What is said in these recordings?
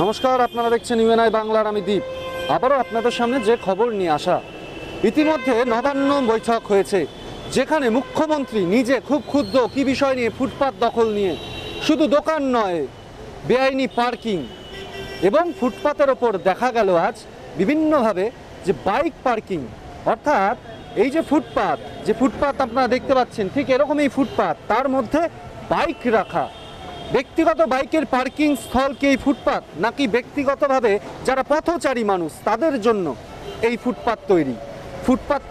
নমস্কার, আপনারা দেখছেন ইউএনআই বাংলার, আমি দীপ। আবারও আপনাদের সামনে যে খবর নিয়ে আসা, ইতিমধ্যে নবান্ন বৈঠক হয়েছে, যেখানে মুখ্যমন্ত্রী নিজে খুব ক্ষুব্ধ কী বিষয় নিয়ে, ফুটপাত দখল নিয়ে। শুধু দোকান নয়, বেআইনি পার্কিং এবং ফুটপাতের ওপর দেখা গেল আজ বিভিন্নভাবে যে বাইক পার্কিং, অর্থাৎ এই যে ফুটপাত আপনারা দেখতে পাচ্ছেন, ঠিক এরকমই ফুটপাত, তার মধ্যে বাইক রাখা। ব্যক্তিগত বাইকের পার্কিং স্থল কি এই ফুটপাত, নাকি ব্যক্তিগতভাবে যারা পথচারী মানুষ তাদের জন্য এই ফুটপাত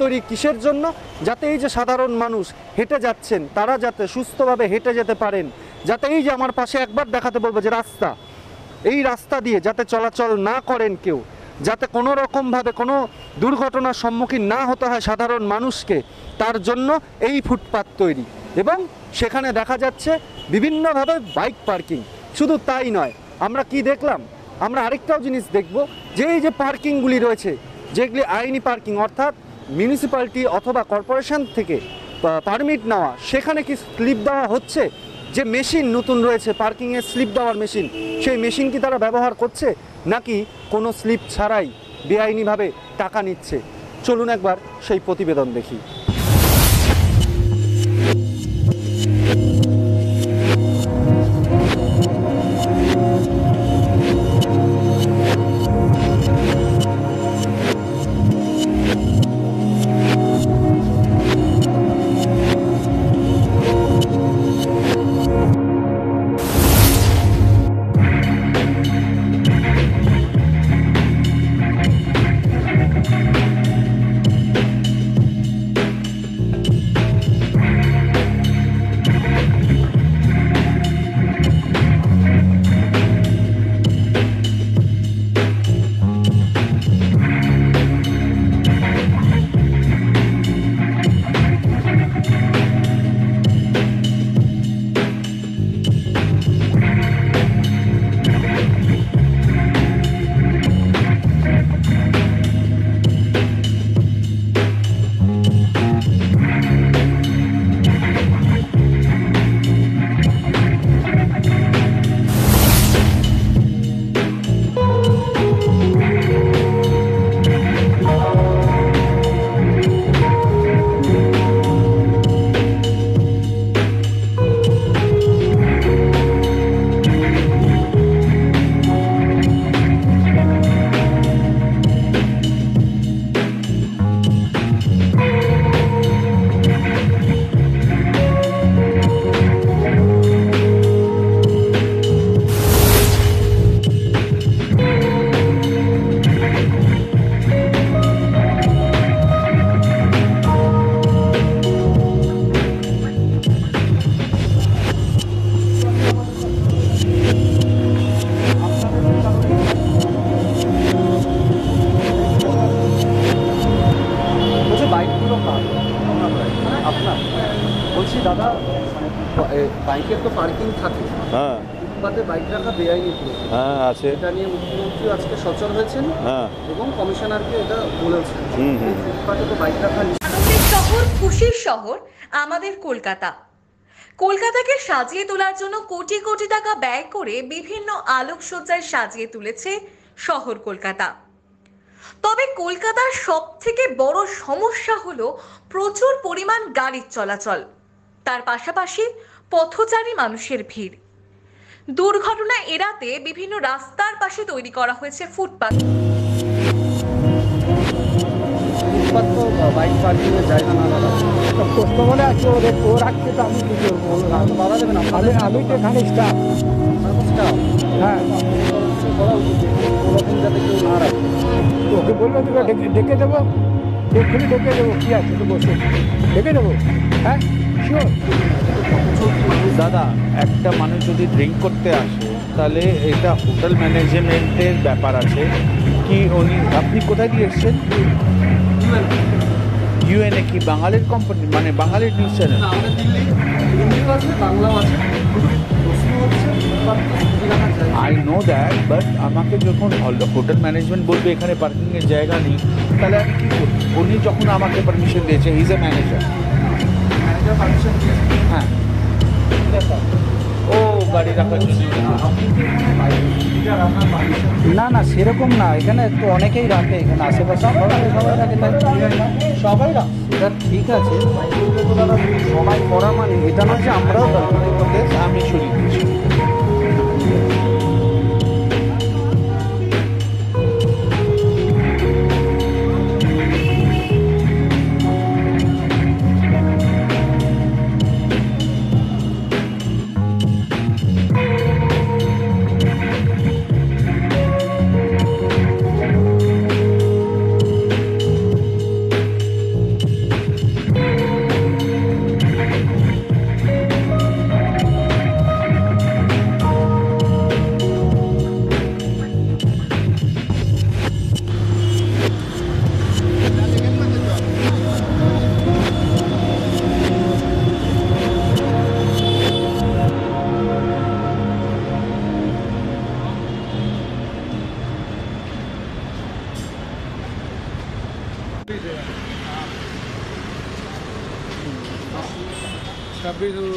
তৈরি কিসের জন্য? যাতে এই যে সাধারণ মানুষ হেঁটে যাচ্ছেন তারা যাতে সুস্থভাবে হেঁটে যেতে পারেন, যাতে এই যে আমার পাশে একবার দেখাতে বলবো যে রাস্তা, এই রাস্তা দিয়ে যাতে চলাচল না করেন কেউ, যাতে কোনো রকমভাবে কোনো দুর্ঘটনার সম্মুখীন না হতে হয় সাধারণ মানুষকে, তার জন্য এই ফুটপাত তৈরি। এবং সেখানে দেখা যাচ্ছে বিভিন্নভাবে বাইক পার্কিং। শুধু তাই নয়, আমরা কি দেখলাম, আমরা আরেকটাও জিনিস দেখব যে এই যে পার্কিংগুলি রয়েছে, যেগুলি আইনি পার্কিং, অর্থাৎ মিউনিসিপ্যালিটি অথবা কর্পোরেশন থেকে পারমিট নেওয়া, সেখানে কি স্লিপ দেওয়া হচ্ছে? যে মেশিন নতুন রয়েছে পার্কিংয়ের স্লিপ দেওয়ার মেশিন, সেই মেশিন কি তারা ব্যবহার করছে, নাকি কোনো স্লিপ ছাড়াই বেআইনিভাবে টাকা নিচ্ছে? চলুন একবার সেই প্রতিবেদন দেখি। বলছি দাদা, বাইকের তো পার্কিং থাকে, হ্যাঁ, ফুটপাতে বাইক রাখা বেআইনি, হ্যাঁ আছে। এটা নিয়ে মুখ্যমন্ত্রী আজকে সচল হয়েছেন, হ্যাঁ, এবং কমিশনারকে এটা বলেছেন। ফুটপাতে তো বাইক রাখা। আনন্দের শহর, খুশির শহর আমাদের কলকাতা। কলকাতাকে সাজিয়ে তোলার জন্য কোটি কোটি টাকা ব্যয় করে বিভিন্ন আলোকসজ্জায় সাজিয়ে তুলেছে শহর কলকাতা। তবে কলকাতার সব থেকে বড় সমস্যা হলো প্রচুর পরিমাণ গাড়ির চলাচল, তার পাশাপাশি পথচারী মানুষের ভিড়। দুর্ঘটনা এড়াতে বিভিন্ন রাস্তার পাশে তৈরি করা হয়েছে ফুটপাত। বাইক পার্কিংয়ের জায়গা না দাদা, কষ্ট বলে আছে, ও রাখছে তো আমি কি করবো? বাধা দেবে না? আমি তো এখানে স্টাফ। হ্যাঁ, করা উচিত ওরকম যাতে কেউ না রাখে। ওকে বললো তোকে ডেকে দেবো, এক্ষুনি ডেকে দেবো, কি আছে তো বসে ডেকে দেবো। হ্যাঁ, শিওর। দাদা, একটা মানুষ যদি ড্রিঙ্ক করতে আসে তাহলে এটা হোটেল ম্যানেজমেন্টের ব্যাপার আছে কি। আপনি কোথায় দিয়ে এসছেন? ইউএনএ কি বাঙালির কোম্পানি, মানে বাঙালির news channel? I know that, but আমাকে যখন হোটেল ম্যানেজমেন্ট বলবে এখানে পার্কিংয়ের জায়গা নেই, তাহলে আমি কী করব? উনি যখন আমাকে পারমিশন দিয়েছে, হি ইজ এ ম্যানেজার। হ্যাঁ, ও গাড়ি রাখার জন্য। না না সেরকম না, এখানে তো অনেকেই রাখে, এখানে আশেপাশে সবাই রাখে, সবাই রাখ এটা ঠিক আছে। সবাই করা মানে এটা নয় যে আমরাও দরকার করতে আমি সরিয়ে দিচ্ছি।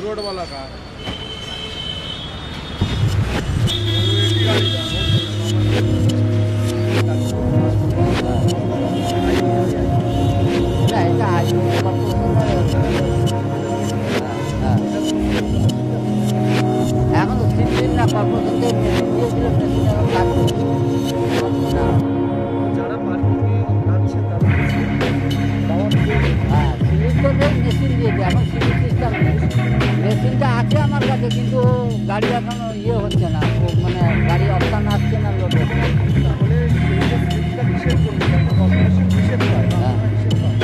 रोड वाला का এখন সিস্টেম না কর্পোরেশনকে দিয়েছিল, মেশিন এখন কাজ করছে না। যারা পার্কিংয়ে রাখছে তারা হ্যাঁ সিলিপ তো নেই, মেশিন দিয়েছে, এখন সিলিপ সিস্টেম নেই। মেশিনটা আছে আমার কাছে, কিন্তু গাড়ি এখনো ইয়ে হচ্ছে না, মানে গাড়ি অপশান আসছে না, লোড হচ্ছে না। তাহলে সেই যে স্লিপটা হিসেব করবে একটা কর্পোরেশন হিসেব পায় বা হ্যাঁ। আমরা হিসেব পাই,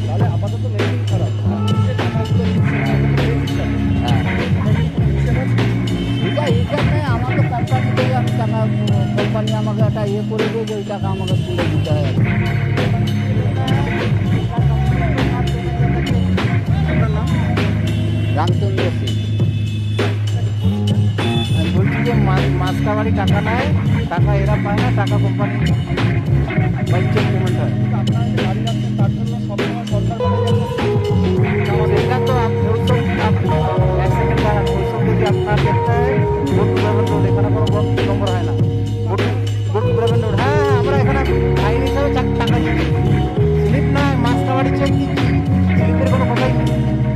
তাহলে আপাতত মেশিন খারাপ যে টাকাগুলো দিচ্ছে হ্যাঁ হিসেব আছে। এটা হিসাব নেই, আমাকে কোম্পানি থেকে আমি টাকা, কোম্পানি আমাকে একটা ইয়ে করে দিয়ে যে ওই টাকা আমাকে তুলে দিতে হয়। আপনার নাম? রামচন্দ্র সিং। আমি বলছি যে মাসকা বাড়ি টাকা নেয়, টাকা এরা পায় না, টাকা কোম্পানি বাইক চেক পেমেন্ট হয়। আপনারা যে গাড়ি রাখছেন তার জন্য সবসময় সরকার বলে যে সেটা তো ওইসব এক সেকেন্ড দাঁড়ান, ওইসব যদি আপনার দেখতে হয় ভোট ব্রাভেন রোড, এখানে কোনো নম্বর হয় না। ভোট ব্রাভেন রোড, হ্যাঁ আমরা এখানে আইন হিসাবে টাকা দিচ্ছি, স্লিপ নয়, মাসকা বাড়ি চেক দিচ্ছি, স্লিপের কোনো কথাই নেই।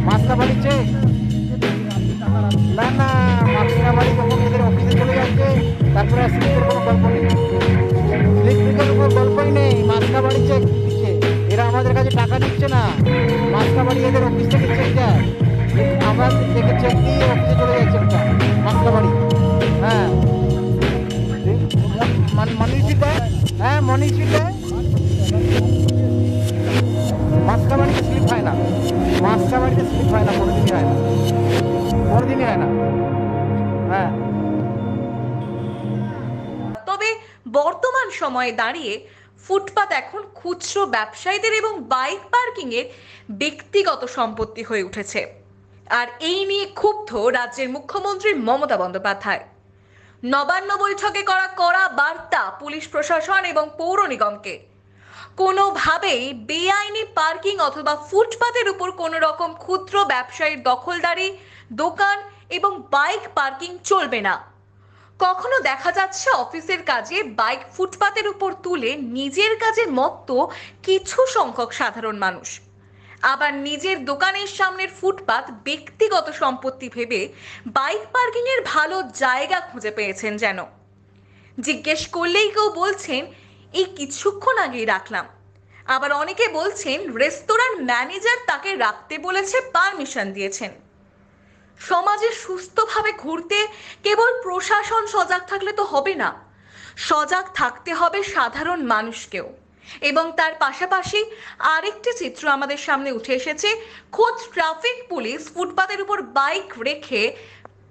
মাসকা বাড়ি চেক না, না মাসকা বাড়ি যখন এদের অফিসে চলে যাচ্ছে তারপরে স্লিপের কোনো গল্প নেই, স্লিপের কোনো গল্পই নেই, মাসকা বাড়ি চেক দিচ্ছে। এরা আমাদের কাছে টাকা দিচ্ছে না, মাসকা বাড়ি এদের অফিস থেকে চেক যায়, আমরা থেকে চেক দিয়ে অফিসে চলে যায় চেকটা, মাসকা বাড়ি। হ্যাঁ মানি শিট দেয়, হ্যাঁ মানি শিট দেয়, মাসকা বাড়িতে স্লিপ হয় না, মাসকা বাড়িতে স্লিপ হয় না, কোনোদিনই হয় না, কোনোদিনই হয় না। হ্যাঁ তবে বর্তমান সময়ে দাঁড়িয়ে ফুটপাত এখন খুচরো ব্যবসায়ীদের এবং বাইক পার্কিং এর ব্যক্তিগত সম্পত্তি হয়ে উঠেছে। আর এই নিয়ে ক্ষুব্ধ রাজ্যের মুখ্যমন্ত্রী মমতা বন্দ্যোপাধ্যায়। নবান্ন বৈঠকে করা কড়া বার্তা পুলিশ প্রশাসন এবং পৌর নিগমকে। কোনোভাবেই বেআইনি পার্কিং অথবা ফুটপাতের উপর কোনো রকম ক্ষুদ্র ব্যবসায়ীর দখলদারি, দোকান এবং বাইক পার্কিং চলবে না। কখনো দেখা যাচ্ছে অফিসের কাজে বাইক ফুটপাতের উপর তুলে নিজের কাজে মত্ত কিছু সংখ্যক সাধারণ মানুষ, আবার নিজের দোকানের সামনের ফুটপাত ব্যক্তিগত সম্পত্তি ভেবে বাইক পার্কিং এর ভালো জায়গা খুঁজে পেয়েছেন যেন। জিজ্ঞেস করলেই কেউ বলছেন এই কিছুক্ষণ আগেই রাখলাম, আবার অনেকে বলছেন রেস্তোরাঁর ম্যানেজার তাকে রাখতে বলেছে, পারমিশন দিয়েছেন। সমাজে সুস্থভাবে ঘুরতে কেবল প্রশাসন সজাগ থাকলে তো হবে না, সজাগ থাকতে হবে সাধারণ মানুষকেও। এবং তার পাশাপাশি আরেকটি চিত্র আমাদের সামনে উঠে এসেছে, খোদ ট্রাফিক পুলিশ ফুটপাতের উপর বাইক রেখে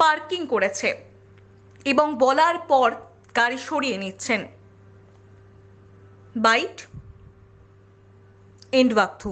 পার্কিং করেছে এবং বলার পর গাড়ি সরিয়ে নিচ্ছেন। Byte and walkthrough.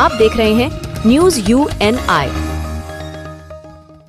आप देख रहे हैं न्यूज UNI।